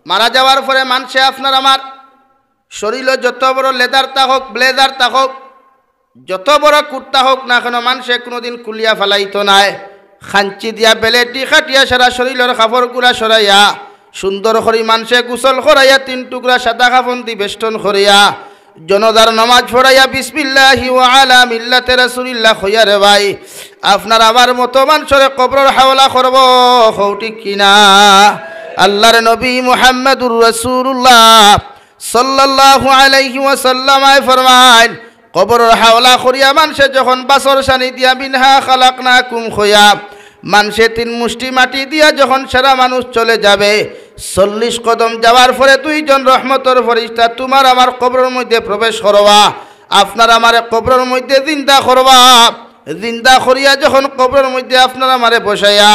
মারা যাওয়ার পরে মানুষে আপনার আমার শরীরে যত বড় লেদার থাকুক ব্লেজার থাকুক যত বড় কুর্তা হোক না কেন মানুষে কোনোদিন কুলিয়া ফেলাইতো নাই খাঞ্চি দিয়া বেলেটি খাটিয়া সারা শরীরের কাপড়গুলা সরাইয়া সুন্দর করে মানুষে গোসল করাইয়া 3 টুকরা সাদা কাফন দি বেষ্টন করিয়া জনদার নামাজ পড়াইয়া বিসমিল্লাহি ওয়া আলা মিল্লাতি রাসূলিল্লাহ কইয়া রে ভাই আপনার আমার মতো মানুষের কবরের হাওলা করব ঠিক কিনা আল্লাহর নবী মুহাম্মদুর রাসূলুল্লাহ সাল্লাল্লাহু আলাইহি ওয়াসাল্লাম ফরমায় কবরের হাওলা করিয়া মানুষে যখন বাসর সানি দিয়া বিনহা খালাকনাকুম খয়া মানুষে 3 মুষ্টি মাটি দিয়া যখন সারা মানুষ চলে যাবে 40 কদম যাওয়ার পরে 2 জন রহমতের ফেরেশতা তোমার আমার কবরের মধ্যে প্রবেশ করবা আপনার আমার কবরের মধ্যে জিন্দা করবা জিন্দা করিয়া যখন কবরের মধ্যে আপনার আমারে বসাইয়া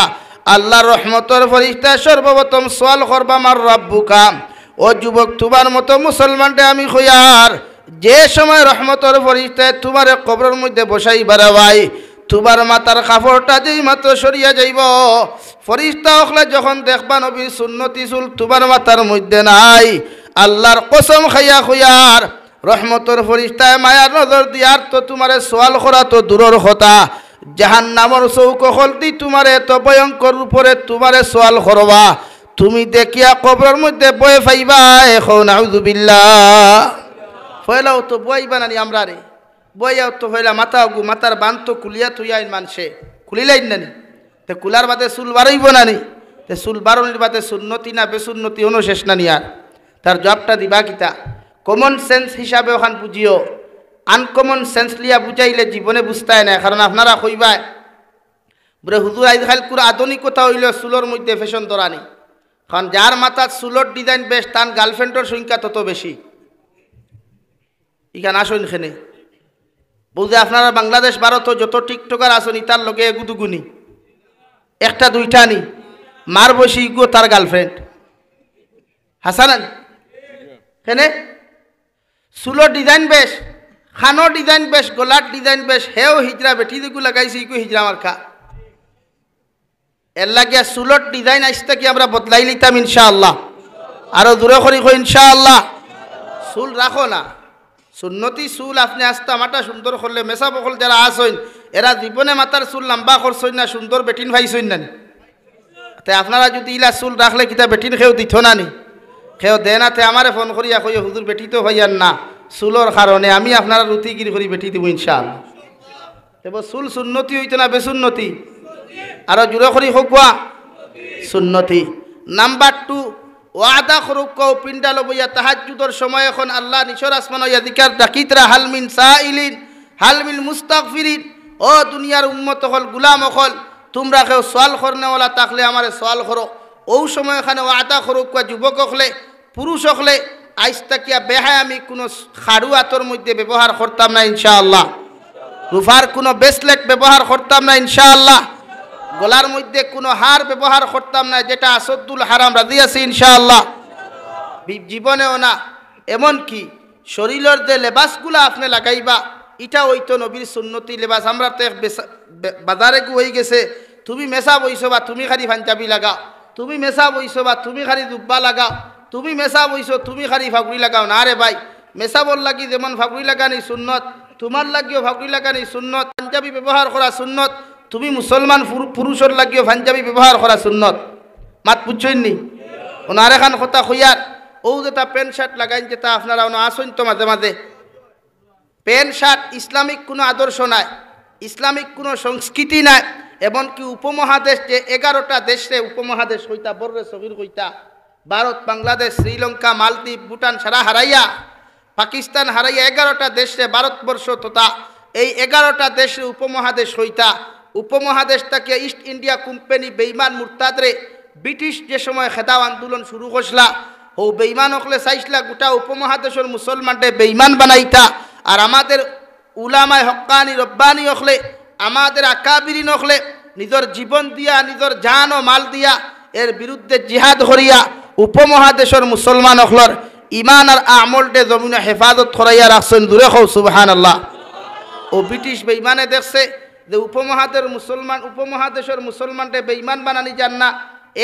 আল্লাহর রহমতের ফেরেশতা সর্বপ্রথম সওয়াল করবা মার রাব্বুকা ও যুবক তোমার মতো মুসলমানটা আমি খয়ার যে সময় রহমতের ফেরেশতা তোমার কবরের মধ্যে বসাইবা রে ভাই তোমার মাথার কাপড়টা যেই মাত্র সরিয়া যাইব ফেরেশতা হলে যখন দেখবা নবীর সুন্নতি চুল তোমার মাথার মধ্যে নাই আল্লাহর কসম খাইয়া খয়ার রহমতের ফেরেশতায় মায়ার নজর দিয়ার তো তোমারে সওয়াল করা তো দূরের কথা জাহান্নামের চৌকখল দি তোমারে এত ভয়ঙ্কর উপরে তোমারে সওয়াল করবা তুমি দেখিয়া কবরের মধ্যে বয়ে পাইবা এখন আউযুবিল্লাহ ফয়লাও তো বইবা নানি আমরা রে বইয়াও তো ফয়লা মাথা গু মাথার বান তো কুলিয়া তুইয়াইন মানুষে কুলিলাইন নানি তে কুলার বাদে চুল বাড়াইব নানি তে চুল বাড়ানির বাদে সুন্নতি না বেসুন্নতি হনো শেষ নানি আর তার জবাবটা দিবা কিতা কমন সেন্স হিসাবে ওখান বুঝিও আনকমন সেন্স লিয়া বুঝাইলে জীবনে বুঝতায় না কারণ আপনারা কইবা বলে হুজুর আজকাল পুরো আধুনিকতা হইল চুলোর মধ্যে ফ্যাশন ধরানি কারণ যার মাথার চুলোর ডিজাইন বেশ তার গার্লফ্রেন্ডের সংখ্যা তত বেশি ইখান আসুন এখানে বুঝে আপনারা বাংলাদেশ ভারত যত টিকটকার আসুন তার লগে এগুদুগুনি একটা দুইটা নি মার বসি গো তার গার্লফ্রেন্ড হাসানান কেনে চুলোর ডিজাইন বেশ খানোর ডিজাইন বেশ গলার ডিজাইন বেশ হেও হিজরা বেটি দিকু লাগাইছি ইকু হিজরা আমার খা এর লাগিয়া চুলোর ডিজাইন আসতে কি আমরা বদলাই লিতাম ইনশাআল্লাহ আরো দূরে করি ইনশাআল্লাহ চুল রাখো না সুন্নতি চুল আপনি আস্তা মাটা সুন্দর করলে মেসা বকল যারা আসইন এরা জীবনে মাতার চুল লম্বা করছইন না সুন্দর বেটিন ভাইছইন না তাই আপনারা যদি ইলা চুল রাখলে কিতা বেটিন খেয়েও দিত না নি খেয়েও দে না তে আমারে ফোন করিয়া কই হুজুর বেটি তো হইয়ান না চুলোর কারণে আমি আপনারা রুটিগিরি করি বেটি দিব ইনশাআল্লাহ তবে চুল সুন্নতি হইতো না বেসুন্নতি আরো জোরে করি হকুয়া সুন্নতি নাম্বার 2 ওয়াদা করুক কও পিন্ডাল বইয়া তাহাজ্জুদের সময় এখন আল্লাহ নিচর আসমান হইয়া জিকার ডাকিতরা হালমিন সাইলিন হালমিন মুস্তাগফিরিন ও দুনিয়ার উম্মত হল গোলাম হল তোমরা কেউ সওয়াল করনেওয়ালা থাকলে আমারে সওয়াল করো ও সময় এখানে ওয়াদা করুক কয় যুবক হলে পুরুষ হলে আইজ তাকিয়া বেহায় আমি কোনো খাড়ু আতর মধ্যে ব্যবহার করতাম না ইনশাআল্লাহ রুফার কোনো ব্রেসলেট ব্যবহার করতাম না ইনশাআল্লাহ গলার মধ্যে কোনো হার ব্যবহার করতাম না যেটা আসদ্দুল হারাম রাজি আছে ইনশাআল্লাহ জীবনেও না এমন কি শরীরের যে লেবাসগুলো আপনি লাগাইবা এটা হইতো নবীর সুন্নতি লেবাস আমরা তো বাজারে হয়ে গেছে তুমি মেসা বইছো বা তুমি খালি পাঞ্জাবি লাগাও তুমি মেসা বইছো বা তুমি খালি দুব্বা লাগাও তুমি মেসা বইছো তুমি খালি ফাগুড়ি লাগাও না রে ভাই মেসা বল লাগি যেমন ফাগুড়ি লাগানি সুন্নত তোমার লাগিও ফাগুড়ি লাগানি সুন্নত পাঞ্জাবি ব্যবহার করা সুন্নত তুমি মুসলমান পুরুষের লাগিও পাঞ্জাবি ব্যবহার করা সুন্নত মাত বুঝছইন নি ওনার এখান কথা হইয়ার ও যেটা প্যান্ট শার্ট লাগাইন যেটা আপনারা আসুন তো মাঝে মাঝে প্যান্ট শার্ট ইসলামিক কোনো আদর্শ নাই ইসলামিক কোনো সংস্কৃতি নাই এমনকি উপমহাদেশ যে 11টা দেশে উপমহাদেশ হইতা বড় সগির হইতা ভারত বাংলাদেশ শ্রীলঙ্কা মালদ্বীপ ভুটান সারা হারাইয়া পাকিস্তান হারাইয়া 11টা দেশে ভারতবর্ষ তথা এই 11টা দেশে উপমহাদেশ হইতা উপমহাদেশটাকে ইস্ট ইন্ডিয়া কোম্পানি বেইমান মুরতাদরে ব্রিটিশ যে সময় খেদাও আন্দোলন শুরু করছিলা ও বেইমান হকলে চাইছিলা গোটা উপমহাদেশের মুসলমানদের বেইমান বানাইতা আর আমাদের উলামায় হক্কানি রব্বানি হকলে আমাদের আকাবিরিন হকলে নিজের জীবন দিয়া নিজের জান ও মাল দিয়া এর বিরুদ্ধে জিহাদ করিয়া উপমহাদেশের মুসলমান হকলর ইমান আর আমলটে জমিনে হেফাজত করাইয়া রাখছেন দূরে হও সুবহানাল্লাহ ও ব্রিটিশ বেইমানে দেখছে যে উপমহাদেশের মুসলমানটে বেইমান বানানি যান না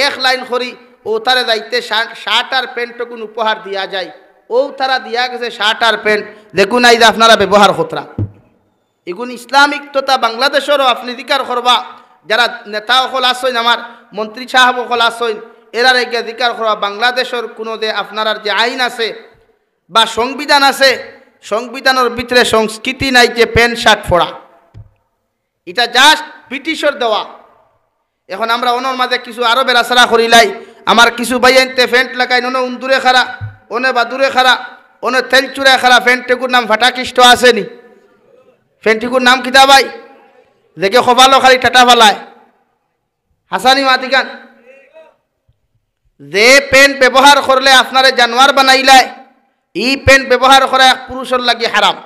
এক লাইন করি ও তারে যাইতে শার্ট আর প্যান্টটুকুন উপহার দিয়া যায়, ও তারা দিয়া গেছে শার্ট আর প্যান্ট, দেখুন এই যে আপনারা ব্যবহার খতরা এগুন ইসলামিক তথা বাংলাদেশেরও আপনি দিকার করবা। যারা নেতা সকল আসইন, আমার মন্ত্রী সাহেব সকল আসইন, এরার এগিয়ে দিকার করবা বাংলাদেশের কোনো যে আপনার যে আইন আছে বা সংবিধান আছে, সংবিধানের ভিতরে সংস্কৃতি নাই যে প্যান্ট শার্ট পরা, এটা জাস্ট ব্রিটিশের দেওয়া। এখন আমরা অনর মাঝে কিছু আরো বেড়াছাড়া করিলাই, আমার কিছু বাইনতে প্যান্ট লাগাই, অনে উন্দুরে খারা, অনে বাদুরে খারা, অনে তেল চুরে খারা, প্যান্টটিকুর নাম ফাটাকিষ্ট আসেনি, প্যান্টটিকুর নাম কিতা ভাই? দেখে খোবালো খালি টাটা ফালায় হাসানি মাতিকান। যে প্যান্ট ব্যবহার করলে আপনারে জানোয়ার বানাইলায়, এই প্যান্ট ব্যবহার করা এক পুরুষের লাগি হারাম।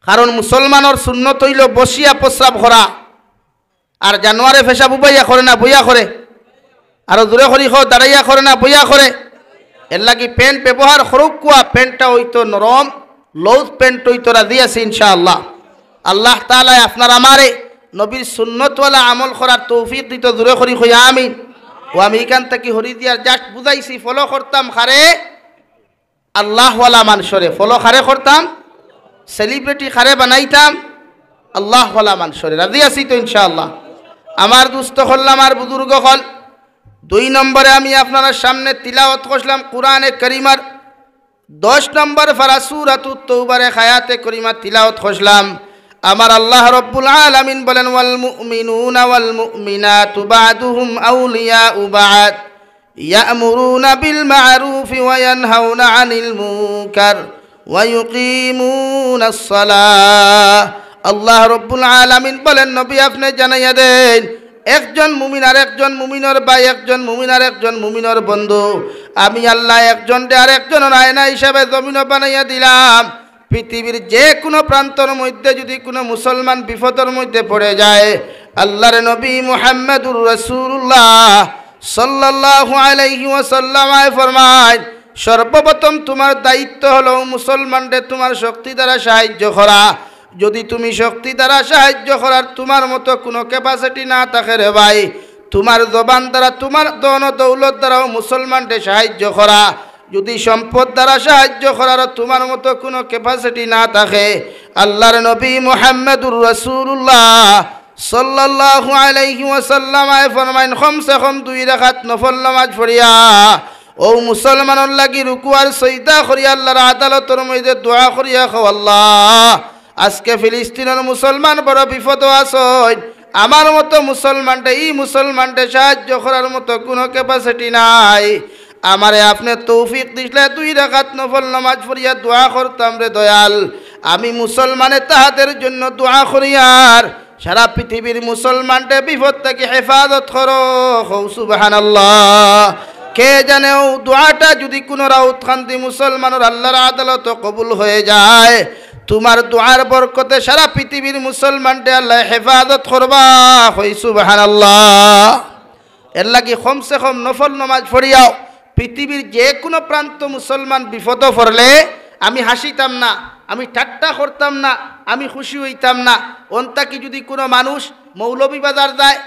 কারণ মুসলমানের সুন্নত হইল বসিয়া প্রস্রাব করা, আর জানোয়ারে ফেসা বুবাইয়া করে না বইয়া করে, আর দূরে করি দাঁড়াইয়া করে না বইয়া করে। এর লাগি প্যান্ট ব্যবহার করুক কুয়া, প্যান্টটা হইতো নরম লৌজ প্যান্ট হইতো রাজি আছে ইনশাআল্লাহ। আল্লাহ তাআলা আপনার আমারে নবীর সুন্নতওয়ালা আমল করার তৌফিক দিত, দূরে করি হইয়া আমিন। ও আমি এখান থেকে হরি দিয়ার জাস্ট বুঝাইছি, ফলো করতাম খারে আল্লাহওয়ালা মানুষরে, ফলো খারে করতাম, সেলিব্রিটি খারে বানাইতাম আল্লাহওয়ালা মানুষরে, রাজি আছি তো ইনশাআল্লাহ। আমার দুস্থ হল্লাম আর বুজুর্গ হল, 2 নম্বরে আমি আপনার সামনে তিলাওয়াত করলাম কুরআনে কারীমার 10 নম্বর পারা সূরাতুত তাওবারে আয়াতে কারীমা তিলাওয়াত করলাম। আমার আল্লাহ রব্বুল আলামিন বলেন, ওয়াল মুমিনুনা ওয়াল মুমিনাতু বা'দুহুম আউলিয়াউ বা'দ ইয়া'মুরুনা বিল মা'রুফি ওয়া ইয়ানহাউনা আনিল মুনকার ওয়া ইউকিমুনাস সালাহ। আল্লাহ রব্বুল আলামিন বলেন, নবী আপনি জানাইয়া দেন, একজন মুমিন আর একজন মুমিনের ভাই, একজন মুমিন আর একজন মুমিনের বন্ধু। আমি আল্লাহ একজন আর একজনের আয়না হিসাবে জমিন বানাইয়া দিলাম। পৃথিবীর যে কোনো প্রান্তর মধ্যে যদি কোনো মুসলমান বিপদের মধ্যে পড়ে যায়, আল্লাহর নবী মুহাম্মদুর রাসূলুল্লাহ সাল্লাল্লাহু আলাইহি ওয়াসাল্লাম ফরমায়, সর্বপ্রথম তোমার দায়িত্ব হলো মুসলমানদের তোমার শক্তি দ্বারা সাহায্য করা। যদি তুমি শক্তি দ্বারা সাহায্য করার তোমার মতো কোনো ক্যাপাসিটি না থাকে রে ভাই, তোমার জবান দ্বারা, তোমার ধন দৌলত দ্বারাও মুসলমানদের সাহায্য করা। যদি সম্পদ দ্বারা সাহায্য করার তোমার মতো কোনো ক্যাপাসিটি না থাকে, আল্লাহর নবী মুহাম্মদুর রাসূলুল্লাহ সাল্লাল্লাহু আলাইহি ওয়াসাল্লাম ফরমাইন, কমসে কম 2 রাকাত নফল নামাজ পড়িয়া ও মুসলমানের লাগি রুকু আর সিজদা করিয়া আল্লাহর আদালতের মধ্যে দোয়া করিয়া খাও, আল্লাহ আজকে ফিলিস্তিনের মুসলমান বড় বিপদ আছে, আমার মতো মুসলমানটা, এই মুসলমানটা সাহায্য করার মতো কোনো ক্যাপাসিটি নাই, আমারে আপনি তৌফিক দিলে 2 রাকাত নফল নামাজ পড়িয়া দোয়া করতাম রে দয়াল। আমি মুসলমানে তাহাদের জন্য দোয়া করি, আর সারা পৃথিবীর মুসলমানটা বিপদ থেকে হেফাজত করো, সুবহানাল্লাহ। কে জানে ও দোয়াটা যদি কোনো রাউত খান্তি মুসলমানের আল্লাহর আদালত কবুল হয়ে যায়, তোমার দোয়ার বরকতে সারা পৃথিবীর মুসলমানটা আল্লাহ হেফাজত করবা, সুবহানাল্লাহ। এর লাগি কমসে কম নফল নামাজ পড়িয়াও। পৃথিবীর যে কোনো প্রান্ত মুসলমান বিপদ পড়লে আমি হাসিতাম না, আমি ঠাট্টা করতাম না, আমি খুশি হইতাম না। অন্তাকি যদি কোনো মানুষ মৌলভীবাজার যায়,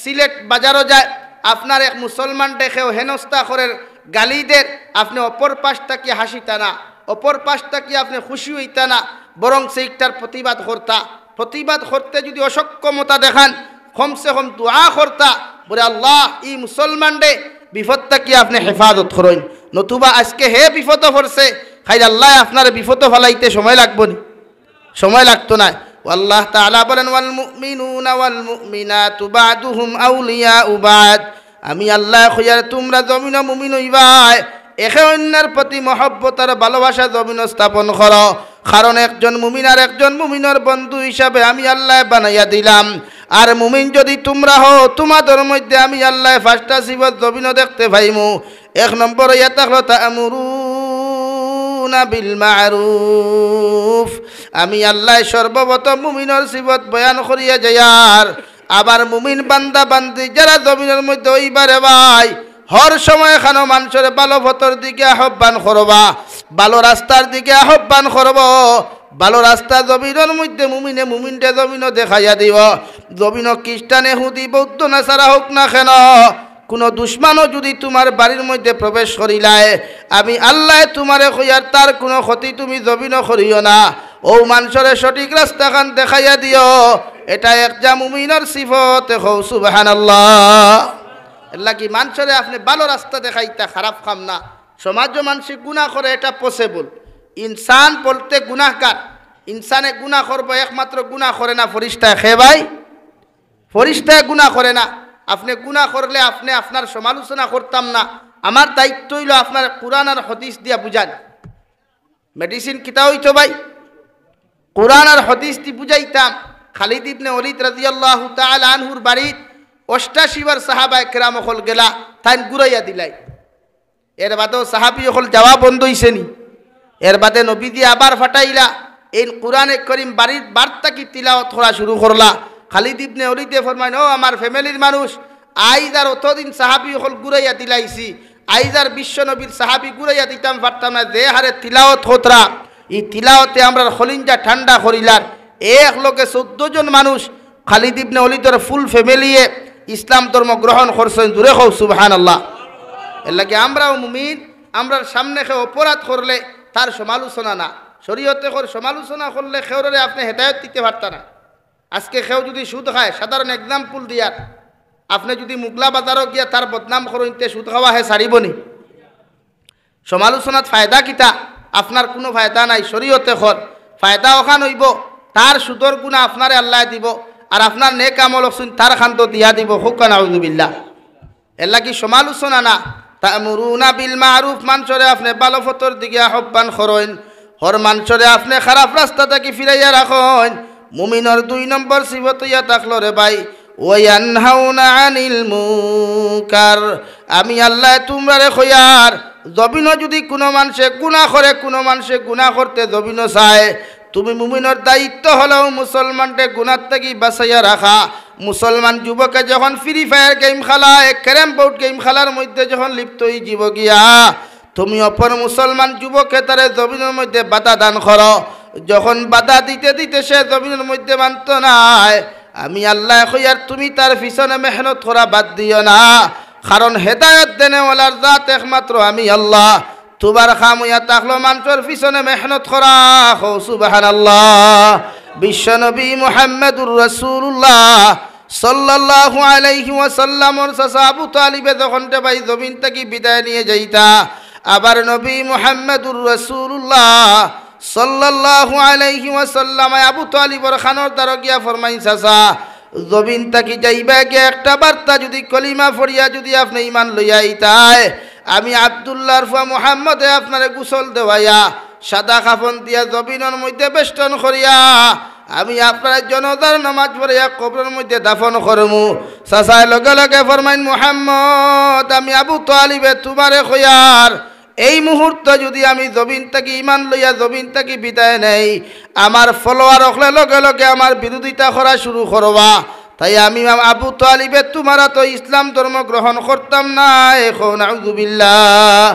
সিলেট বাজারও যায়, আপনার এক মুসলমান দেখেও হেনস্তা করে গালি দেন, আপনি অপর পাশটা কি হাসিতা না, অপর পাশটা কি আপনি খুশি হইতা না, বরং সেইটার প্রতিবাদ করতা। প্রতিবাদ করতে যদি অসক্ষমতা দেখান, কমসে কম দোয়া করতা, বলে আল্লাহ এই মুসলমান রে বিপদটা কি আপনি হেফাজত করেন, নতুবা আজকে হে বিপদ পড়ছে, খাই আল্লাহ আপনার বিপদ ফলাইতে সময় লাগবো নি? সময় লাগতো না। আল্লাহ তাআলা বলেন, ওয়াল মুমিনুনা ওয়াল মুমিনাতু বা'দুহুম আউলিয়াউ বা'দ। আমি আল্লাহ কইয়ার তোমরা জমিন মুমিন হইবাই, একে অন্যের প্রতি মহব্বত আর ভালোবাসা জমিন স্থাপন করো, কারণ একজন মুমিন আর একজন মুমিনের বন্ধু হিসাবে আমি আল্লাহ বানাইয়া দিলাম। আর মুমিন যদি তোমরা হও, তোমাদের মধ্যে আমি আল্লাহ 5টা সিফত জমিন দেখতে পাইমু। 1 নম্বর ইয়া তাহলো তা'মুরুনা বিল মা'রুফ, আমি আল্লাহ সর্বপ্রথম মুমিনের সিফত বয়ান করিয়া যাইয়ার। আবার মুমিন বান্দা বান্দি যারা জমিনের মধ্যে ওইবারে ভাই, হর সময় খানো মানুষের ভালো পথের দিকে আহ্বান করবা, ভালো রাস্তার দিকে আহ্বান করব। ভালো রাস্তা জমিনের মধ্যে মুমিনে মুমিনটা জমিনও দেখাইয়া দিব। জমিন খ্রিস্টান, ইহুদি, বৌদ্ধ, নাসারা হোক না কেন, কোনো দুশ্মনও যদি তোমার বাড়ির মধ্যে প্রবেশ করিলায় আমি আল্লাহ তোমারে কইয়ার তার কোনো ক্ষতি তুমি জবিন করিও না ও মানুষরে সঠিক রাস্তাখান দেখাইয়া দিও এটা একটা মুমিনের সিফত হও সুবহানাল্লাহ আল্লাহ কি মানুষরে আপনি ভালো রাস্তা দেখাইতা খারাপ কাম না সমাজ মানুষ গুনাহ করে এটা পসিবল ইনসান বলতে গুনাহগার ইনসানে গুনাহ করবে একমাত্র গুনাহ করে না ফেরেশতা খে ভাই ফেরেশতা গুনাহ করে না আপনি গুনাহ করলে আপনি আপনার সমালোচনা করতাম না আমার দায়িত্ব হইল আপনার কুরআন আর হাদিস দিয়া বুঝান মেডিসিন কিতা হইতো ভাই কুরআন আর হাদিস দি বুঝাইতাম খালিদ ইবনে ওয়ালিদ রাদিয়াল্লাহু তাআলা আনহুর বাড়ি 88 বার সাহাবা একরাম হল গেলা তাইন গুরাইয়া দিলাই এর বাদেও সাহাবী হল জবাব বন্ধ হইছে নি এর বাদে নবী দিয়ে আবার ফাটাইলা এই কুরআনে করিম বাড়ির বার্তা কি তিলাওয়াত করা শুরু করলা খালিদ ইবনে ওয়ালিদে ফরমায় ও আমার ফ্যামিলির মানুষ আইজার অতদিন সাহাবী হল গুরাইয়া দিলাইছি আইজার বিশ্ব নবীর সাহাবী গুরাইয়া দিতাম পারতাম না যে হারে তিলাওয়াত হতরা এই তিলাওয়াতে আমরা খলিঞ্জা ঠান্ডা করিলার এক লোকে 14 জন মানুষ খালিদ ইবনে ওয়ালিদের ফুল ফ্যামিলিয়ে ইসলাম ধর্ম গ্রহণ করছেন জুরে কও সুবহানাল্লাহ এর লাগে আমরাও মুমিন আমরার সামনে কেউ অপরাধ করলে তার সমালোচনা না শরীয়তে করে সমালোচনা করলে খেউরে আপনি হেদায়েত দিতে পারতা না আজকে কেউ যদি সুদ খায় সাধারণ এক্সাম্পল দিয়ার আপনি যদি মুগলা বাজারও গিয়া তার বদনাম করইতে সুদ খাওয়া হে ছাড়িবনি সমালোচনাত ফায়দা কিতা আপনার কোনো ফায়দা নাই শরীয়তে কর ফায়দা ওখান হইব তার সুদর গুণা আপনারে আল্লাহ দিব আর আপনার নেক আমল হচ্ছেন তার খান্ত দিয়া দিব হুক্কা নাউযুবিল্লাহ এর লাগি সমালোচনা না তা'মুরুনা বিল মা'রুফ মানুষরে আপনি ভালো ফতর দিকে আহ্বান করেন হর মানুষরে আপনি খারাপ রাস্তা থেকে ফিরাইয়া রাখেন মুমিনের 2 নম্বর সিফত ইয়া থাকলো রে ভাই ওয়ায়ানহাউনা আনিল মুনকার আমি আল্লাহ তোমরা কইয়ার জবিন যদি কোনো মানুষে গুনাহ করে কোনো মানুষে গুনাহ করতে জবিন চায় তুমি মুমিনের দায়িত্ব হলো মুসলমানকে গুনাহ থেকে বাঁচাইয়া রাখা মুসলমান যুবকে যখন ফ্রি ফায়ার গেম খেলায় ক্যারাম বোর্ড গেম খেলার মধ্যে যখন লিপ্ত হয়ে জীব গিয়া তুমি অপর মুসলমান যুবকে তারে জমিনের মধ্যে বাধা দান করো যখন বাধা দিতে দিতে সে জমিনের মধ্যে মানত নাই আমি আল্লাহ কইয়ার তুমি তার পিছনে মেহনত করা বাদ দিও না কারণ হেদায়েত দেনেওয়ালার জাত একমাত্র আমি আল্লাহ তোমার কাম ইয়া থাকলো মানুষের পিছনে মেহনত করা হো সুবহানাল্লাহ বিশ্বনবী মুহাম্মদুর রাসূলুল্লাহ সাল্লাল্লাহু আলাইহি ওয়াসাল্লামর চাচা আবু তালিবে যখন ভাই জমিন থেকে বিদায় নিয়ে যাইতা আবার নবী মুহাম্মদুর রাসূলুল্লাহ সাল্লাল্লাহু আলাইহি ওয়াসাল্লাম আবু তালিবর খানর দ্বারা গিয়া ফরমাই চাচা জমিন থেকে যাইবা গিয়ে একটা বার্তা যদি কলিমা পড়িয়া যদি আপনি ঈমান লইয়া আইতায় আমি আব্দুল্লাহর ফুয়া মুহাম্মদে আপনারে গোসল দেওয়াইয়া সাদা কাফন দিয়া জমিনের মধ্যে বেষ্টন করিয়া আমি আপনার জনতার নামাজ পড়িয়া কবরের মধ্যে দাফন করমু চাচায় লগে লগে ফরমাইন মুহাম্মদ আমি আবু তালিবে তোমারে কইয়ার এই মুহূর্ত যদি আমি জমিন থেকে ঈমান লইয়া জমিন থেকে বিদায় নেই আমার ফলোয়ার হলে লগে লগে আমার বিরোধিতা করা শুরু করবা তাই আমি আবু তালিবে তোমারা তো ইসলাম ধর্ম গ্রহণ করতাম না এখন নাউযুবিল্লাহ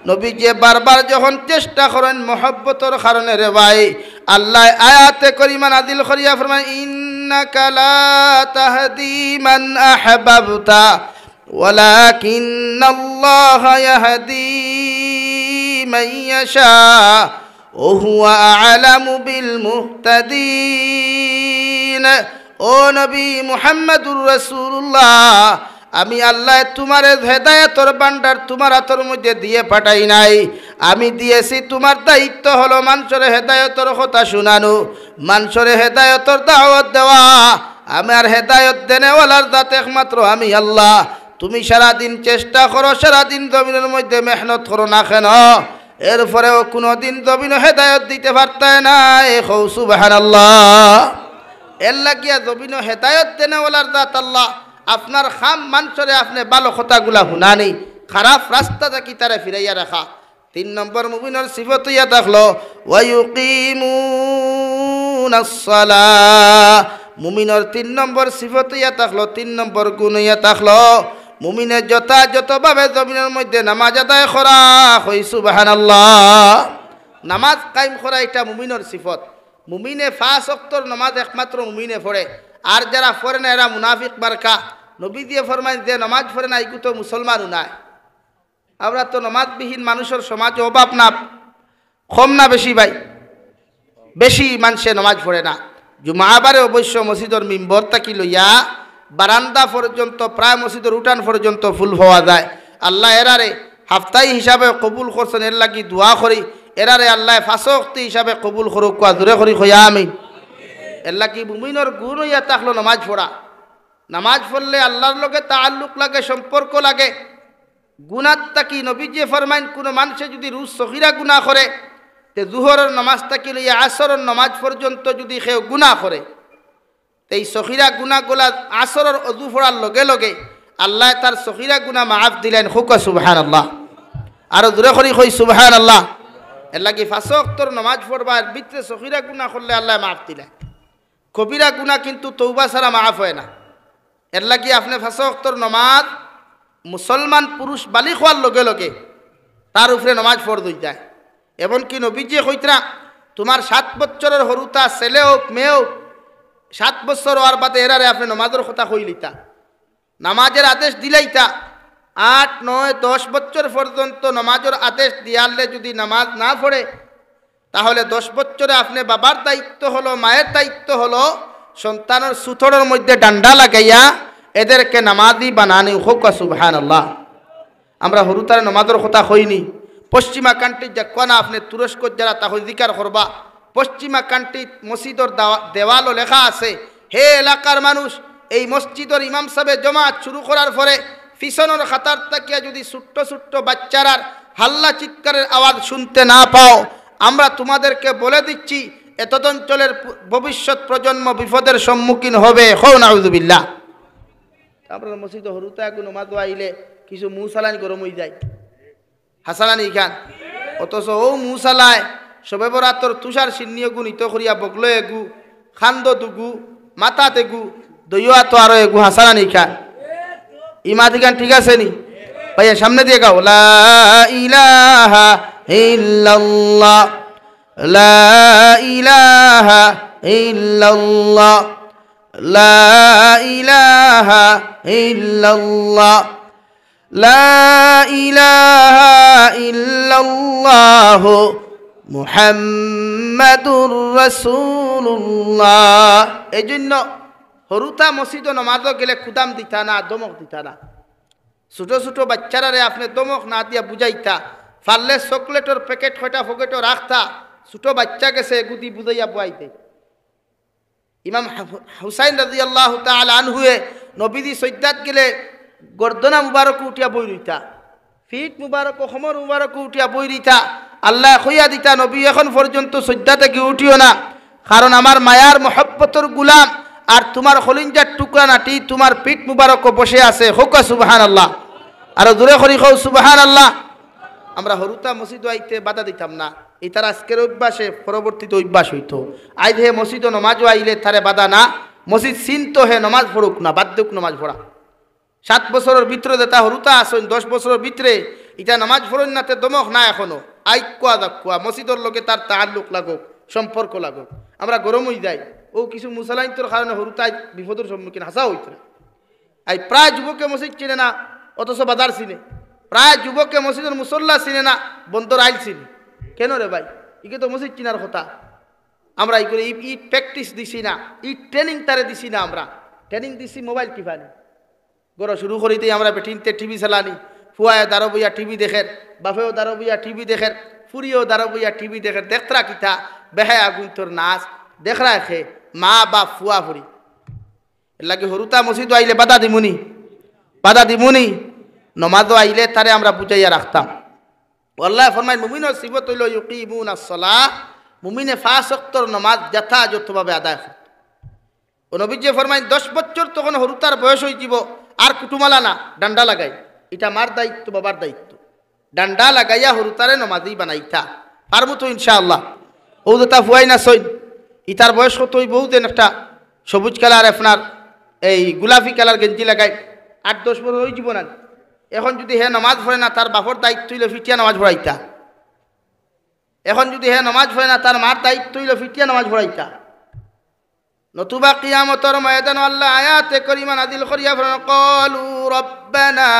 নবীজি বারবার যখন চেষ্টা করেন মহব্বতের কারণে রে ভাই আল্লাহ আয়াতে করিমা নাযিল করিয়া ফরমান ইন্নাকা লা তাহদি মান আহবাবতা ওয়ালাকিন্নাল্লাহা ইয়াহদি মান ইয়াশা ওয়া হুয়া আ'লামু বিল মুহতাদিন ও নবী মুহাম্মদুর রাসূলুল্লাহ আমি আল্লাহ তোমার হেদায়েতর ভান্ডার তোমার হাতের মধ্যে দিয়ে পাঠাই নাই আমি দিয়েছি তোমার দায়িত্ব হলো মানুষের হেদায়েতর কথা শোনানো মানুষের হেদায়েতর দাওয়াত দেওয়া আমার হেদায়েত দেনেওয়ালার জাত একমাত্র আমি আল্লাহ তুমি সারাদিন চেষ্টা করো সারাদিন জমিনের মধ্যে মেহনত করো না কেন এরপরেও কোনোদিন জমিন হেদায়েত দিতে পারতে না কও সুবহানাল্লাহ এর লাগিয়া জমিন হেদায়েত দেনেওয়ালার জাত আল্লাহ আপনার খাম মানুষরে আপনি ভালো কথাগুলা শুনানি খারাপ রাস্তা থাকি তারা ফিরাইয়া রাখা 3 নম্বর মুমিনের সিফত ইয়া থাকলো ওয়ায়ুকিমুনাস সালাহ মুমিনের 3 নম্বর সিফত ইয়া থাকলো 3 নম্বর গুণ ইয়া থাকলো মুমিনে যথাযথভাবে জমিনের মধ্যে নামাজ আদায় করা হয় সুবহানাল্লাহ নামাজ কায়েম করা এটা মুমিনের সিফত মুমিনে 5 ওয়াক্তর নামাজ একমাত্র মুমিনে পড়ে আর যারা পড়ে না এরা মুনাফিক মার্কা নবী দিয়ে ফরমাইন যে নমাজ পড়ে না এগু তো মুসলমানও নাই। আমরা তো নমাজবিহীন মানুষের সমাজ অভাব না, কম না বেশি ভাই? বেশি মানুষে নমাজ পড়ে না। জুমাবারে অবশ্য মসজিদের মিম্বর থাকি লইয়া বারান্দা পর্যন্ত, প্রায় মসজিদের উঠান পর্যন্ত ফুল হওয়া যায়। আল্লাহ এরারে হাফতাই হিসাবে কবুল করছেন, এর লাগি দোয়া করি এরারে আল্লাহ ফাঁসক্তি হিসাবে কবুল করুক। কোয়া দূরে করি খয়া আমি এর লাগি মুমিনের গুণ হইয়া থাকলো নামাজ পড়া। নামাজ পড়লে আল্লাহর লগে তাআল্লুক লাগে, সম্পর্ক লাগে। গুনাত তাকি নবীজি ফরমাইন কোনো মানুষে যদি রোজ সগীরা গুনাহ করে, তে জুহরের নামাজ তাকি লইয়া আসরের নামাজ পর্যন্ত যদি কেউ গুনাহ করে, এই সগীরা গুনাহগুলা আসরের অজু পড়ার লগে লগে আল্লাহ তার সগীরা গুনাহ মাফ দিলেন। হুক সুবহানাল্লাহ। আর জোরে করি কই সুবহানাল্লাহ। এর লাগি পাঁচ ওয়াক্তের নামাজ পড়বার ভিতরে সগীরা গুনাহ করলে আল্লাহ মাফ দিলেন। কবিরা গুনাহ কিন্তু তওবা ছাড়া মাফ হয় না। এর লাগি আপনি পাঁচ ওয়াক্তের নামাজ মুসলমান পুরুষ বালিগ হওয়ার লগে লগে তার উপরে নামাজ ফরজ হয়ে যায়। এমনকি নবীজি কইতরা তোমার 7 বছরের হরুতা ছেলে হোক মেয়ে হোক, 7 বছর হওয়ার বাদে এরারে আপনি নামাজের কথা কইলিতা, নামাজের আদেশ দিলাইতা। 8, 9, 10 বছর পর্যন্ত নামাজের আদেশ দিয়ালে যদি নামাজ না পড়ে, তাহলে 10 বছরে আপনি বাবার দায়িত্ব হলো, মায়ের দায়িত্ব হলো সন্তানের সুতরের মধ্যে ডান্ডা লাগাইয়া এদেরকে নামাজি বানানি। হোক সুবহানাল্লাহ। আমরা হরুতারে নামাজের কথা কইনি। পশ্চিমা কান্ট্রির যে কোনা আপনি তুরস্ক যারা তা জিকার করবা, পশ্চিমা কান্ট্রির মসজিদের দেওয়ালও লেখা আছে, হে এলাকার মানুষ, এই মসজিদের ইমাম সাহেব জমাত শুরু করার পরে পিছনের খাতার তাকিয়া যদি ছোট্ট ছোট্ট বাচ্চারার হাল্লা চিৎকারের আওয়াজ শুনতে না পাও, আমরা তোমাদেরকে বলে দিচ্ছি এত অঞ্চলের ভবিষ্যৎ প্রজন্ম বিপদের সম্মুখীন হবে। হও নাউযুবিল্লাহ। আপনার মসজিদ হরুতা এখন নামাজ আইলে কিছু মুসালানি গরম হয়ে যায়, হাসানানি খান। অথচ ও মুসালায় সবে বরাতর তুষার সিন্নিয় গু নিত করিয়া বগলো এগু, খান্দ দুগু, মাথা তেগু, দইয়া তো আরো এগু হাসানানি খান। ইমাদি গান ঠিক আছে নি ভাইয়া? সামনে দিয়ে গাও, লা ইলাহা ইল্লাল্লাহ, লা ইলাহা ইল্লাল্লাহ, লা ইলাহা ইল্লাল্লাহ, লা ইলাহা ইল্লাল্লাহ মুহাম্মাদুর রাসূলুল্লাহ। এই জন্য হরুতা মসজিদ নামাজ গেলে কুদাম দিতা না, দমক দিতা না। ছোট ছোট বাচ্চারারে আপনি দমক না দিয়া বুঝাইতা, ফাললে চকলেটের প্যাকেট কয়টা পকেটও রাখতা, ছোট বাচ্চা গেছে গুদি বুঝাইয়া বুয়াইতে। ইমাম হুসাইন রাদিয়াল্লাহু তাআলা আনহুয়ে নবীজি সজ্জাত গেলে গর্দনা মুবারক উঠিয়া বই রইতা, ফিট মুবারক খমর মুবারক উঠিয়া বই রইতা। আল্লাহ কইয়া দিতা, নবী এখন পর্যন্ত সজ্জা থেকে উঠিও না, কারণ আমার মায়ার মহব্বতর গুলাম আর তোমার খলিঞ্জার টুকরা নাটি তোমার পিঠ মুবারক বসে আছে। হোক সুবহানাল্লাহ। আর দূরে করি হও সুবহানাল্লাহ। আমরা হরুতা মসজিদ আইতে বাধা দিতাম না, এই তার আজকের অভ্যাসে পরবর্তীতে অভ্যাস হইতো। আইদ হে মসজিদ নমাজ আইলে তারে বাধা না, মসজিদ চিনতো হে নমাজ পড়ুক না, বাধ্যক নমাজ পড়া। 7 বছরের ভিতরে যেটা হরুতা আসেন, 10 বছরের ভিতরে এটা নামাজ পড়েন না, তে দমক না এখনো। আইকুয়া দাকুয়া মসজিদের লগে তার তাআল্লুক লাগুক, সম্পর্ক লাগুক। আমরা গরম হয়ে যাই ও কিছু মুসালাইন্তর কারণে হরুতায় বিপদের সম্মুখীন হাসা হইতো। আই প্রায় যুবকে মসজিদ চিনে না, অথচ বাজার চিনে। প্রায় যুবকে মসজিদের মুসল্লা চিনে না, বন্দর আইল চিনি। কেন রে ভাই? ইকে তো মসজিদ চিনার কথা। আমরা ই করে ই প্র্যাকটিস দিছি না, ই ট্রেনিং তারে দিছি না। আমরা ট্রেনিং দিছি মোবাইল টিপানি গড় শুরু করিতেই আমরা বেঠিনতে টিভি চালানি। ফুয়ায় দাঁড়ো বইয়া টিভি দেখের, বাপেও দাঁড়ো বইয়া টিভি দেখের, ফুরিও দাঁড়ো বইয়া টিভি দেখের। দেখরা কিতা বেহায় আগুন তোর নাচ দেখরা খে মা বাপ ফুয়া ফুরি। এর লাগে হরুতা মসজিদ আইলে বাধা দিমুনি, বাধা দিমুনি। নমাজও আইলে তারে আমরা বুঝাইয়া রাখতাম। আল্লাহ ফরমায় মুমিনের সিফত হইল ইউকিমুনাস সালাহ, মুমিনে 5 ওয়াক্তের নামাজ যথাযথভাবে আদায় করে। ও নবীজি ফরমায় 10 বছর তখন হরুতার বয়স হয়ে যাব, আর কুটুমালা না, ডান্ডা লাগাই। এটা মার দায়িত্ব, বাবার দায়িত্ব। ডান্ডা লাগাইয়া হরুতারে নমাজি বানাইতা পারবো তো ইনশাআল্লাহ। ও যেটা ফুয়াই না সইন, ইতার বয়স কত হইব? দেন একটা সবুজ কালার আপনার এই গোলাপি কালার গেঞ্জি লাগাই 8-10 বছর হয়ে যাব না। এখন যদি হে নামাজ পড়ে না, তার বাপর দায়িত্ব হইল ফিটিয়া নামাজ পড়াইতা। এখন যদি হে নামাজ পড়ে না, তার মার দায়িত্ব হইল ফিটিয়া নামাজ পড়াইতা। নতুবা কিয়ামতের ময়দান আল্লাহ আয়াতে করিমা নাযিল করিয়া ফরমান ক্বালু রব্বানা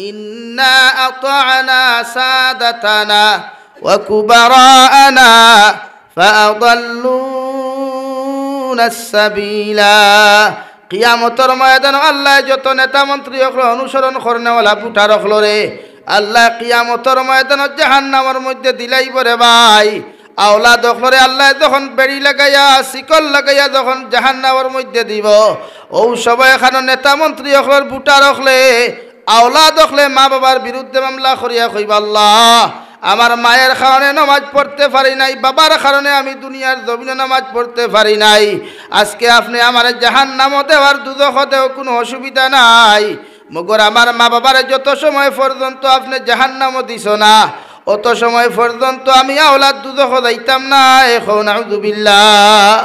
ইন্না আতা'না সাদাতানা ওয়া কুবারা'না ফাআদাল্লুনা আস-সাবিলা। কিয়ামতের ময়দান আল্লাহ যত নেতা মন্ত্রী হলো অনুসরণ করনেওয়ালা বুটা রাখলো রে, আল্লাহ কিয়ামতের ময়দান জাহান্নামের মধ্যে দিলাই পরে ভাই। আওলাদ হলরে আল্লাহ যখন বেড়ি লাগাইয়া শিকল লাগাইয়া যখন জাহান্নামের মধ্যে দিব, ও সবাই এখানে নেতা মন্ত্রী হলর বুটা রাখলে আওলাদ হলে মা বাবার বিরুদ্ধে মামলা করিয়া কইবা আল্লাহ আমার মায়ের কারণে নামাজ পড়তে পারি নাই, বাবার কারণে আমি দুনিয়ার জমিনে নামাজ পড়তে পারি নাই, আজকে আপনি আমার জাহান্নামও দেওয়ার দুজখ দেও কোনো অসুবিধা নাই, মগর আমার মা বাবার যত সময় পর্যন্ত আপনি জাহান্নামও দিছ না অত সময় পর্যন্ত আমি আওলাদ দুজখ যাইতাম না। এখন আউযুবিল্লাহ।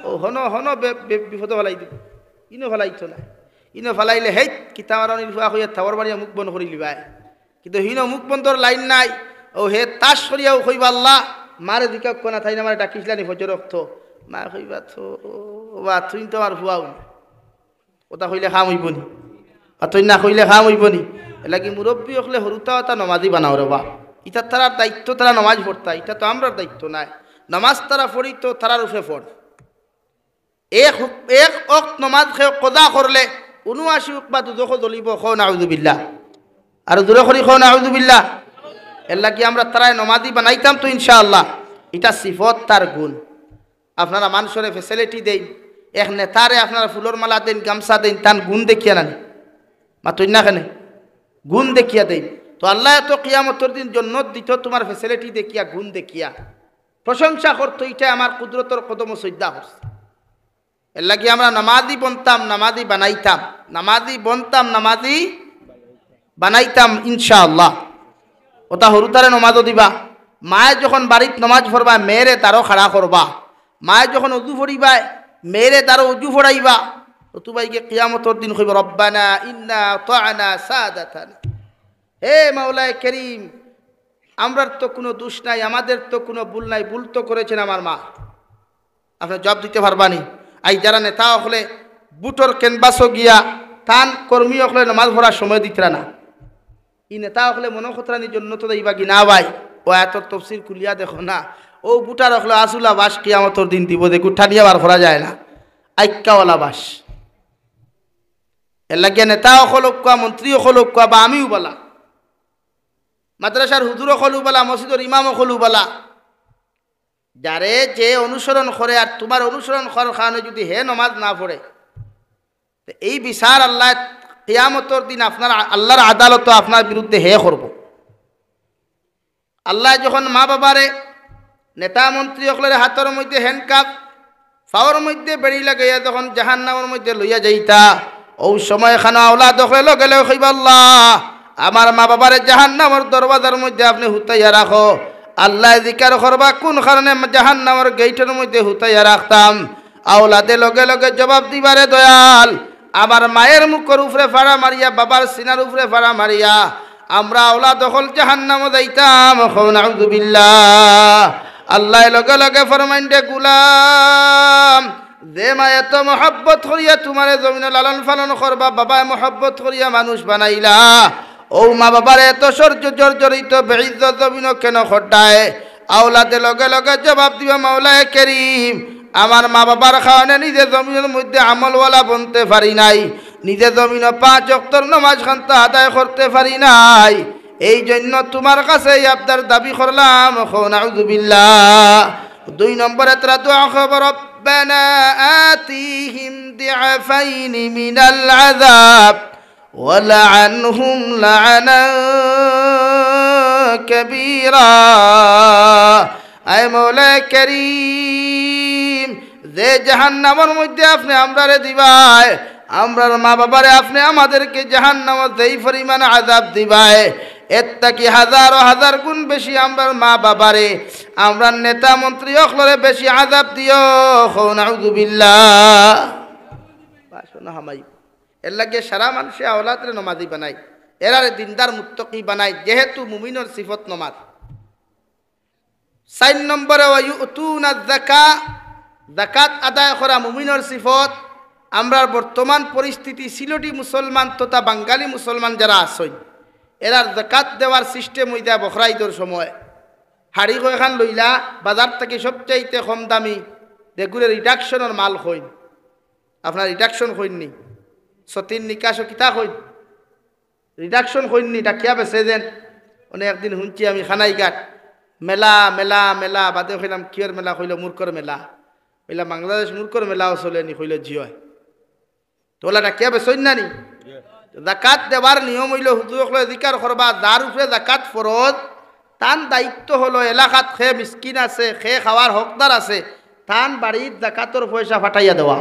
ও হন হন বিপদ ফেলাই দিব, ইনো ফেলাইতো না, ইনো ফেলাইলে হেই কিতাবার নির্ভা হইয়া থাবর বাড়িয়া মুখ বন্ধ করি লিবাই, কিন্তু হিনো মুখ বন্ধর লাইন নাই। ও হে তাস করিয়াও কইবা আল্লাহ মারে দিকা কোনা থাই না মারে ডাকিসলানি ফজর রক্ত মা কইবা তো বা তুই তো আমার ভুয়াও ওটা কইলে খাম হইবনি আর তুই না কইলে খাম হইবনি। এলাকি মুরব্বী হলে হরুতা ওটা নমাজি বানাও রে বা, ইটা তারার দায়িত্ব, তারা নমাজ পড়তা, এটা তো আমরার দায়িত্ব নাই। নমাজ তারা পড়ি তো তারার উঠে পড়, এক অক্ত নমাজ কদা করলে ৭৯ বা দুজখ জ্বলিব। খ নাউযুবিল্লাহ, আর দূরে করি খ নাউযুবিল্লাহ। এর লাগি আমরা তারাই নমাজি বানাইতাম তো ইনশাআল্লাহ। এটা সিফত তার গুণ। আপনারা মানুষের ফেসিলিটি দেন, এক নেতারে আপনারা ফুলের মালা দেন, গামছা দেন, তার গুণ দেখিয়া নানি মাতই না কেন গুণ দেখিয়া দেন। তো আল্লাহ তো কিয়ামতের দিন জন্নত দিত তোমার ফেসিলিটি দেখিয়া, গুণ দেখিয়া প্রশংসা করতো, এটা আমার কুদরতর কদম শ্রদ্ধা করছে। এর লাগি আমরা নামাজি বনতাম, নামাজি বানাইতাম, নামাজি বনতাম, নামাজি বানাইতাম ইনশাআল্লাহ। ওটা হরুতারে নমাজও দিবা। মায়ে যখন বাড়িত নমাজ পড়বা মেয়েরে তারও খাড়া করবা, মায়ে যখন উজু ফড়িবা মেয়েরে তারও উজু ফড়াইবা। নতুবাইকে কিয়ামতের দিন কইব রব্বানা ইন্না আতা'না সাদাতানা, হে মাওলায়ে করিম আমরার তো কোনো দোষ নাই, আমাদের তো কোনো ভুল নাই, ভুল তো করেছেন আমার মা। আপনি জবাব দিতে পারবানি? আই যারা নেতা হলে বুটর ক্যানভাসও গিয়া তান কর্মী হলে নামাজ পড়ার সময় দিতরা না, ই নেতা হলে মনখতরানি জন্য তো দেবা কি না ভাই? ও এত তফসির খুলিয়া দেখো না, ও বুটার হলে আসুলা বাস কিয়ামতের দিন দিব, দেখু ঠানিয়া বার করা যায় না, আইক্কাওয়ালা বাস। এর লাগিয়া নেতা হলক কোয়া, মন্ত্রী হলক কোয়া, বা আমিও বলা, মাদ্রাসার হুজুর হলু বলা, মসজিদের ইমাম হলু বলা, যারে যে অনুসরণ করে আর তোমার অনুসরণ করার কারণে যদি হে নমাজ না পড়ে, এই বিচার আল্লাহ কিয়ামতের দিন আপনার আল্লাহর আদালত আপনার বিরুদ্ধে হে করব। আল্লাহ যখন মা বাবারে নেতা মন্ত্রী সকলের হাতের মধ্যে হ্যান্ডকাপ, পাওয়ার মধ্যে বেড়ি লাগাইয়া যখন জাহান্নামের মধ্যে লইয়া যাইতা, ও সময় খানা আওলাদ হলে লগে লগে কইবা আল্লাহ আমার মা বাবারে জাহান্নামের দরওয়াজার মধ্যে আপনি হুতাইয়া রাখো। আল্লাহ জিকার করবা কোন কারণে জাহান্নামের গেটের মধ্যে হুতাইয়া রাখতাম, আওলাদে লগে লগে জবাব দিবারে দয়াল আমার মায়ের মুখের উপরে ফাড়া মারিয়া, বাবার সিনার উপরে ফাড়া মারিয়া আমরা আওলাদ দখল জাহান্নামে যাইতাম। নাউযুবিল্লাহ। আল্লাহ লগে লগে ফরমাইন দে গুলাম, যে মা এত মহব্বত করিয়া তোমারে জমিনে লালন পালন করবা, বাবায় মহব্বত করিয়া মানুষ বানাইলা, ও মা বাবার এত জর্জরিত বেইজ্জত জমিন কেন খটায়? আওলাদে লগে লগে জবাব দিবা মাওলায়ে করিম আমার মা বাবার কারণে নিজে জমিনের মধ্যে আমলওয়ালা বনতে পারি নাই, নিজে জমিন 5 ওয়াক্তের নামাজ খান্তা আদায় করতে পারি নাই, এই জন্য তোমার কাছে আবদার দাবি করলাম। নাউযুবিল্লাহ। 2 নম্বরে তারা দোয়া খবর রব্বানা আতিহিম দিআফাইনি মিনাল আযাব ওয়ালআনহুম লা'নান কাবীরা। আয় মাওলায়ে করিম যে জাহান্নামের মধ্যে আপনি আমরারে দিবাই, আমরার মা বাবারে আপনি আমাদেরকে জাহান্নামে যেই পরিমাণ আযাব দিবাই, এর থেকে হাজার হাজার গুণ বেশি আমরার মা বাবারে, আমরার নেতা মন্ত্রী অখলরে বেশি আযাব দিও। নাউযুবিল্লাহ। বাসনা হামাই এর লাগে সারা মানুষে আওলাদরে নমাজি বানাই, এরারে দিনদার মুত্তাকি বানাই, যেহেতু মুমিনের সিফত নমাজ। 4 নম্বরে ওয়ায়ুতুনা যাকাত, যাকাত আদায় করা মুমিনের সিফত। আমরার বর্তমান পরিস্থিতি সিলটি মুসলমান তথা বাঙালি মুসলমান যারা আসই এরার যাকাত দেওয়ার সিস্টেম হইতা বখরাইদর সময় হাড়ি কয়খান লইলা বাজার থেকে সবচাইতে কম দামি দেখুলে রিডাকশনের মাল হইন। আপনার রিডাকশন হইননি, সতীন নিকাশ কিতা হইন, রিডাকশন হইননি, ডাকিয়া বেছে দেন। অনেক একদিন শুনছি আমি খানাইঘাট মেলা মেলা মেলা বাদে কইলাম কিয়র মেলা, কইল মূর্খর মেলা। কইলাম বাংলাদেশ মূর্খর মেলাও চলেনি, কইল জিয়। তোলা ডাকিয়া বেছইন না নি? জাকাত দেওয়ার নিয়ম হইল হুজুরক অধিকার করবা, যার উপরে জাকাত ফরজ তান দায়িত্ব হলো এলাকাত খে মিসকিন আছে, খে খাওয়ার হকদার আছে, তান বাড়ির জাকাতর পয়সা ফাটাইয়া দেওয়া।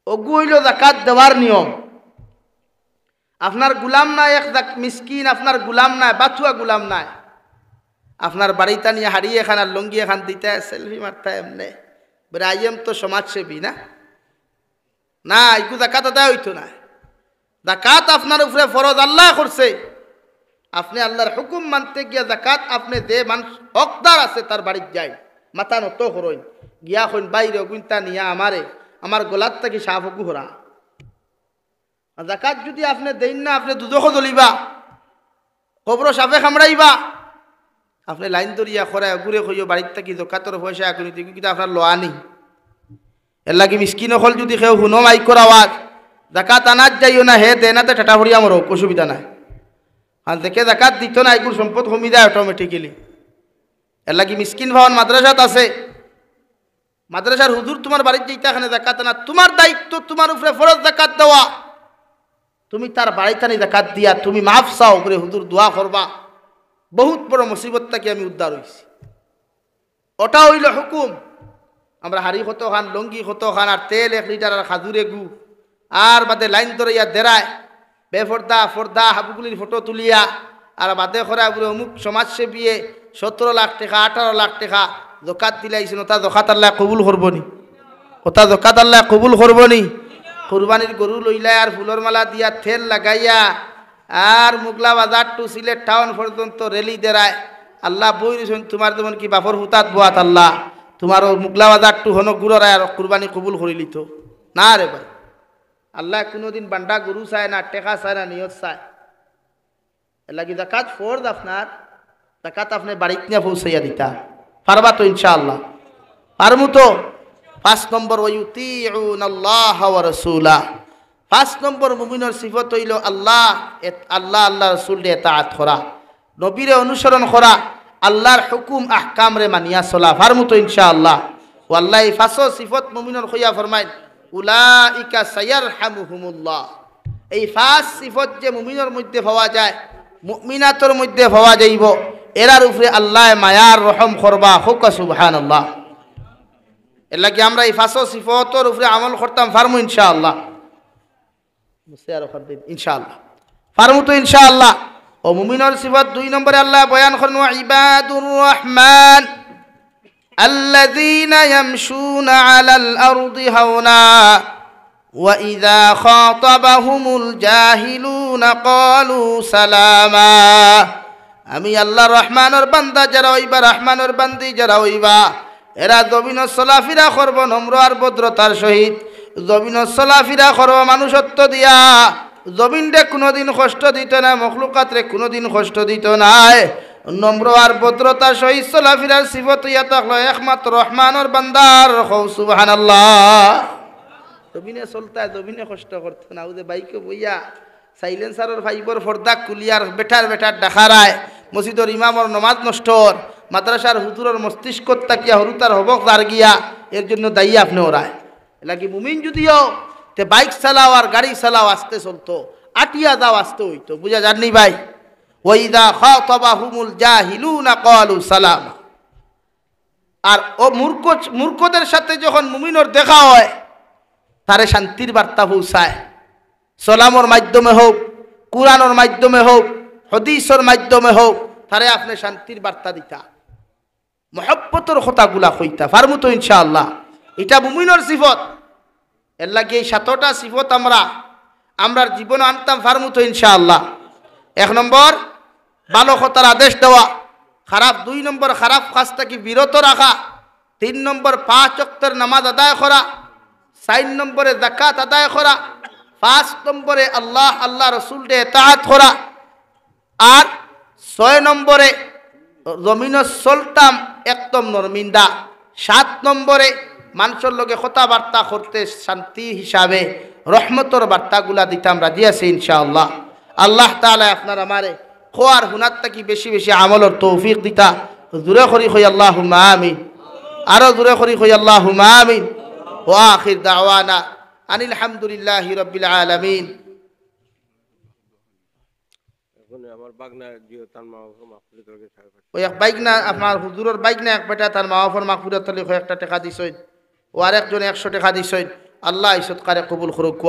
অগু হইল জাকাত দেওয়ার নিয়ম। আপনার গুলাম নাই, এক মিসকিন আপনার গুলাম নাই, বাথুয়া গুলাম নাই, আপনার বাড়িটা নিয়ে হারিয়ে এখান আর লঙ্গি এখান দিতে সেলফি মারতে এমনি বলে আইএম তো সমাজসেবী না, না এইগু জাকাত আদায় হইতো না। জাকাত আপনার উপরে ফরজ আল্লাহ করছে, আপনি আল্লাহর হুকুম মানতে গিয়া জাকাত আপনি যে মানুষ হকদার আছে তার বাড়ির যাই, মাথা নত করইন, গিয়া কইন বাইরে গুনতা নিয়া আমারে আমার গলার থেকে সাফ হকু হরা। জাকাত যদি আপনি দেন না, আপনি দুদক জ্বলিবা, কবর সাপে কামড়াইবা। আপনি লাইন ধরিয়া খরায় ঘুরে কইও বাড়ির থেকে জাকাতর পয়সা এখন কিন্তু আপনার লোয়া নেই। এর লাগি মিসকিন হল যদি কেউ হুনো মাইকর আওয়াজ জাকাত আনাজ যাইও না, হে দেনাতে ঠাটা ভরিয়া মরো, অসুবিধা নাই। আর দেখে জাকাত দিত না, এগুলো সম্পদ কমি যায় অটোমেটিক্যালি। এর লাগি মিসকিন ভাবন মাদ্রাসাত আছে, মাদ্রাসার হুজুর তোমার বাড়ির যেটা এখানে জাকাত আনা, তোমার দায়িত্ব, তোমার উপরে ফরজ জাকাত দেওয়া। তুমি তার বাড়িতে জাকাত দিয়া তুমি মাফ চাও উপরে হুজুর দোয়া করবা, বহুত বড় মুসিবত থেকে আমি উদ্ধার হয়েছি। ওটা হইল হুকুম। আমরা হাড়ি কত খান, লঙ্গি কত খান, আর তেল 1 লিটার, আর খাজুরে গু, আর বাদে লাইন ধরিয়া দেরায় বেফর্দা ফর্দা হাবুগুলির ফটো তুলিয়া, আর বাদে খরা বলে অমুক সমাজসেবীয়ে 17 লাখ টাকা 18 লাখ টাকা জকাত দিলাইছেন, ওটা জকাত আল্লাহ কবুল করবনি? ওটা জকাত আল্লাহ কবুল করবনি? কুরবানির গরু লইলাই আর ফুলর মালা দিয়া তেল লাগাইয়া আর মুগলা বাজার টু সিলেট টাউন পর্যন্ত রেলি দেরায়, আল্লাহ বই রয়েছেন তোমার যেমন কি বাপর হুতাত বোয়াত, আল্লাহ তোমার মুগলা বাজার টু হন গুড়ায় আর কুরবানি কবুল করিলি তো না রে ভাই। আল্লাহ কোনোদিন বান্ডা গরু চায় না, টেকা চায় না, নিয়ত চায়। এর লাগি জাকাত ফরজ আপনার, জাকাত আপনি বাড়িতে নিয়ে পৌঁছাইয়া দিতা পারবা তো ইনশাআল্লাহ? পারমু তো? 5 নম্বর ওয়ায়ুতিউনাল্লাহ ওয়া রাসূলা। 5 নম্বর মুমিনের সিফত হইল আল্লাহ আল্লাহ রাসূলের ইতাআত করা, নবীরে অনুসরণ করা, আল্লাহর হুকুম আহকাম রে মানিয়া চলা। পারমু তো ইনশাআল্লাহ? ওয়াল্লাহি 5 সিফত মুমিনের কইয়া ফরমায় উলাইকা সায়ারহামুহুমুল্লাহ। এই 5 সিফত যে মুমিনের মধ্যে পাওয়া যায়, মুমিনাতর মধ্যে পাওয়া যাইব, এরার উপরে আল্লাহ মায়ার রহম করবা। হুক সুবহানাল্লাহ। এর লাগি আমরা এই 5 সিফতর উপরে আমল করতাম, পারমু ইনশাআল্লাহ? ইনশাআল্লাহ পারমু তো ইনশাআল্লাহ? ও মুমিনের সিফত 2 নম্বরে আল্লাহ বয়ান করেন ইবাদুর রহমান الذين يمشون على الأرض هونا وإذا خاطبهم الجاهلون قالوا سلاما। আমি আল্লাহ রহমানের বান্দা যারা হইবা, রহমানের বান্দি যারা হইবা, এরা জমিনের চলাফেরা করব নম্র আর ভদ্রতার সহিত, জমিনের চলাফেরা করব মানুষত্ব দিয়া, জমিনরে কোনোদিন কষ্ট দিত না, মখলুকাতরে কোনোদিন কষ্ট দিত নাই, নম্র আর ভদ্রতার সহিত চলাফেরার সিফত ইয়া থাকলো একমাত্র রহমানের বান্দার। সুবহানাল্লাহ। জমিনে চলতা, জমিনে কষ্ট করতো না, ওদের বাইকে বইয়া সাইলেন্সারের ফাইবর ফর্দা কুলিয়ার বেটার বেটার দেখারায়, মসজিদর ইমামর নমাজ নষ্টর, মাদ্রাসার হুজুরের মস্তিষ্ক তাকিয়া হরুতার হবক দার গিয়া, এর জন্য দায়ী আপনি ওরায়। এলাকি মুমিন যদিও তে বাইক চালাও আর গাড়ি চালাও আস্তে চলতো, আটিয়া যাও আস্তে হইতো, বুঝা জাননি ভাই? ওয়াইদা খাতাবাহুমুল জাহিলুনা ক্বালু সালামা। আর ও মূর্খদের সাথে যখন মুমিনের দেখা হয়, তারে শান্তির বার্তা পৌঁছায়, সালামর মাধ্যমে হোক, কুরআনের মাধ্যমে হোক, হাদিসের মাধ্যমে হোক, তারে আপনি শান্তির বার্তা দিতা, মহব্বতের কথাগুলা কইতা। পারমু তো ইনশাআল্লাহ? এটা মুমিনের সিফত। এর লাগে এই 7টা সিফত আমরার জীবনে আনতাম, পারমু তো ইনশাআল্লাহ? 1 নম্বর ভালো কথার আদেশ দেওয়া, খারাপ 2 নম্বর খারাপ কাজ থেকে বিরত রাখা, 3 নম্বর 5 ওয়াক্তের নামাজ আদায় করা, 4 নম্বরে যাকাত আদায় করা, 5 নম্বরে আল্লাহ রসুলকে ইতাআত করা, আর 6 নম্বরে জমিনের চলতাম একদম নরমিন্দা, 7 নম্বরে মানুষের লগে কথাবার্তা করতে শান্তি হিসাবে রহমতর বার্তাগুলা দিতাম রাজি আছে ইনশাআল্লাহ। আল্লাহ তাআলা আপনার আমারে খোয়ার হুনার থাকি বেশি বেশি আমলের তৌফিক দিতা। জোরে করি কই আল্লাহুম্মা আমিন, আরো জোরে করি কই আল্লাহুম্মা আমিন। ওয়া আখির দাওয়ানা আনিল হামদুলিল্লাহি রাব্বিল আলামিন। আমার বাগনা জিও তার মা মাহফিলের লগে ওই এক বাইক না আপনার হুজুরের বাইক না এক বেটা তার মাহফর মাহফিরত তলি কয়েকটা টাকা দিছইন, ও আরেকজনে 100 টাকা দিছইন। আল্লাহ ইসৎকারে কবুল করুক।